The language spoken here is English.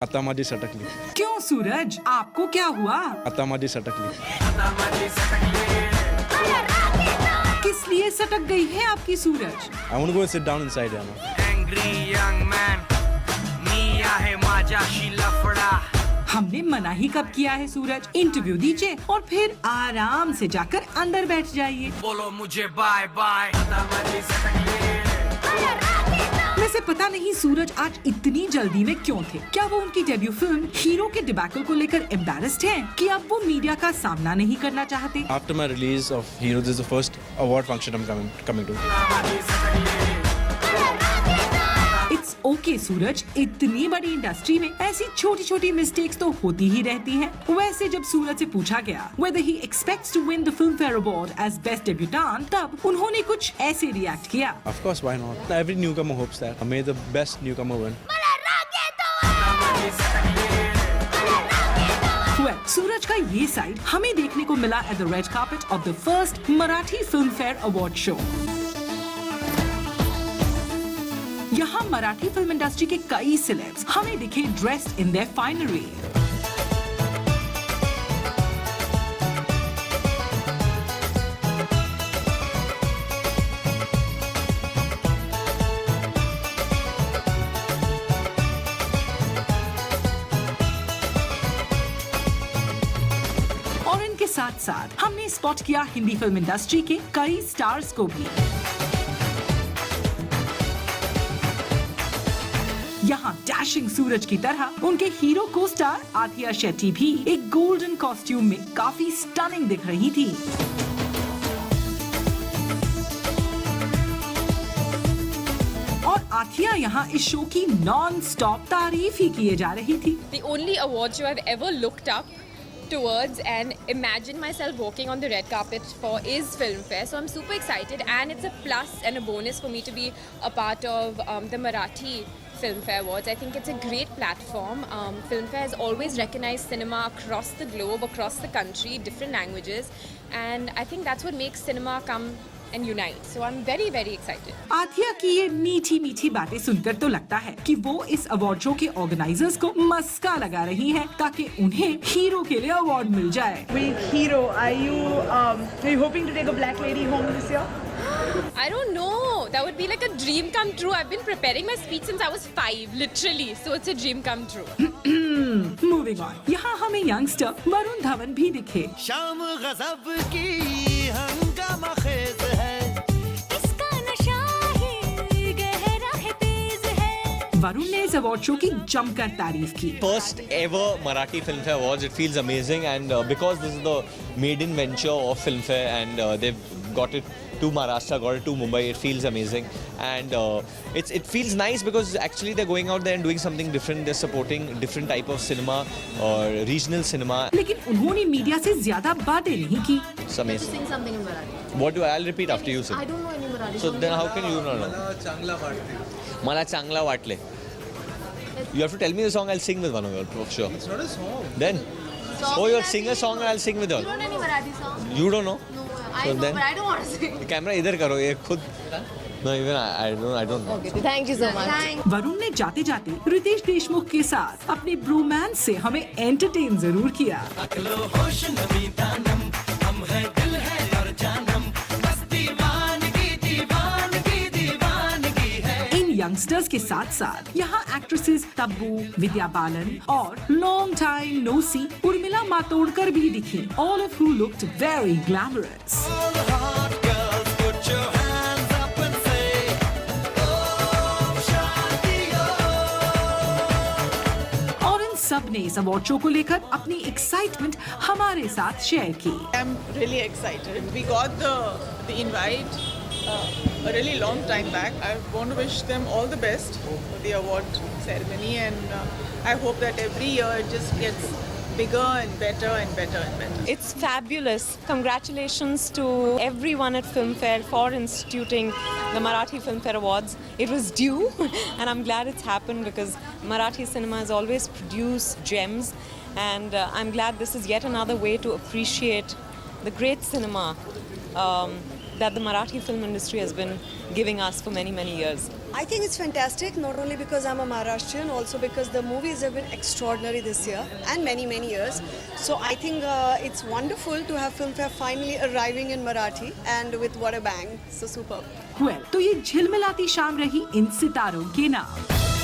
आता माझी सटकली. क्यों सूरज, आपको क्या हुआ? आता माझी सटकली. किस लिए सटक गई है आपकी सूरज? I want to go and sit down inside Yana. Angry young man, मी आहे माझ्याशी लफडा. हमने मना ही कब किया है सूरज? इंटरव्यू दीजिए और फिर आराम से जाकर अंदर बैठ जाइए. बोलो मुझे बाय बाय. वैसे पता नहीं सूरज आज इतनी जल्दी में क्यों थे. क्या वो उनकी डेब्यू फिल्म हीरो के डिबैकल को लेकर एम्बैरेस्ड हैं कि अब वो मीडिया का सामना नहीं करना चाहते? After my release of Hero, this is the first award function I'm coming to. It's okay Suraj, इतनी बड़ी इंडस्ट्री में ऐसी छोटी छोटी मिस्टेक्स तो होती ही रहती हैं. वैसे जब सूरज से पूछा गया whether he expects to win the Filmfare Award as Best Debutant, तब उन्होंने कुछ ऐसे रिएक्ट किया. Of course, why not? Every newcomer hopes that. May the best newcomer win. Well, सूरज का ये साइड हमें देखने को मिला at the red carpet of the first Marathi Filmfare Award show. यहाँ मराठी फिल्म इंडस्ट्री के कई सेलेब्स हमें दिखे ड्रेस्ड इन देयर फाइनरी. और इनके साथ साथ हमने स्पॉट किया हिंदी फिल्म इंडस्ट्री के कई स्टार्स को भी. यहाँ डैशिंग सूरज की तरह उनके हीरो को स्टार आथिया शेट्टी भी एक गोल्डन कॉस्ट्यूम में काफी स्टनिंग दिख रही थी. और आथिया यहाँ इस शो की नॉन स्टॉप तारीफ ही किए जा रही थी. The only award show I've ever looked up towards and imagined myself walking on the red carpet for is Filmfare. So I'm super excited, and it's a plus and a bonus for me to be a part of the Marathi Filmfare Awards. I think it's a great platform. Filmfare has always recognized cinema across the globe, across the country, different languages, and I think that's what makes cinema come and unite. So I'm very, very excited. Athiya की ये मीठी मीठी बातें सुनकर तो लगता है कि वो इस अवार्ड शो के ऑर्गेनाइजर्स को मस्का लगा रही हैं ताकि उन्हें हीरो के लिए अवार्ड मिल जाए. With Hero, are you hoping to take a black lady home this year? I don't know. That would be like a dream come true. I've been preparing my speech since I was 5, literally. So it's a dream come true. Moving on, यहाँ हमें youngster Varun Dhawan भी दिखे. शाम गजब की हंगामा खेज है, इसका नशा ही गहरा है, तेज है. वरुण ने इस अवार्ड शो की जमकर तारीफ की. First ever Marathi Filmfare Awards. It feels amazing, and because this is the maiden venture of Filmfare, and they've got it to Maharashtra, got it to Mumbai. It feels amazing, and it feels nice because actually they're going out there and doing something different. They're supporting different type of cinema or regional cinema. लेकिन उन्होंने media से ज्यादा बातें नहीं की. It's amazing. Sing something in Marathi. What do I'll repeat after you sing? I don't know any Marathi. So then how can you not know? मला चांगला वाटले. You have to tell me the song. I'll sing with one of you for sure. It's not a song. Then. Oh, you'll sing a song and I'll sing with you. You don't know any Marathi song? You don't know? No, I So know, then- but I don't want to sing. Camera इधर करो ये खुद. No, even I don't know. Okay, thank you so much. Thank Varun ने जाते जाते रितेश देशमुख के साथ अपने ब्रोमांस से हमें एंटरटेन जरूर किया. अकलो होश नमी दानम, हम है दिल है और जानम, बस दीवानगी दीवानगी दीवानगी है. इन यंगस्टर्स के साथ साथ यहाँ एक्ट्रेसेस तब्बू, विद्या बालन और लॉन्ग टाइम नो सी उर्मिला मातोडकर भी दिखी. All of who looked very glamorous. All the hot girls, put your hands up and say, Om Shanti Om. और इन सब ने इस अवार्ड शो को लेकर अपनी एक्साइटमेंट हमारे साथ शेयर की. I'm really excited. We got the invite a really long time back. I want to wish them all the best for the award ceremony, and I hope that every year it just gets bigger and better and better and better. It's fabulous. Congratulations to everyone at Filmfare for instituting the Marathi Filmfare Awards. It was due and I'm glad it's happened because Marathi cinema has always produced gems, and I'm glad this is yet another way to appreciate the great cinema that the Marathi film industry has been giving us for many, many years. I think it's fantastic, not only because I'm a Maharashtrian, also because the movies have been extraordinary this year and many, many years. So I think it's wonderful to have Filmfare finally arriving in Marathi and with what a bang. So superb. Well, तो ये झिलमिलाती शाम रही इन सितारों के नाम।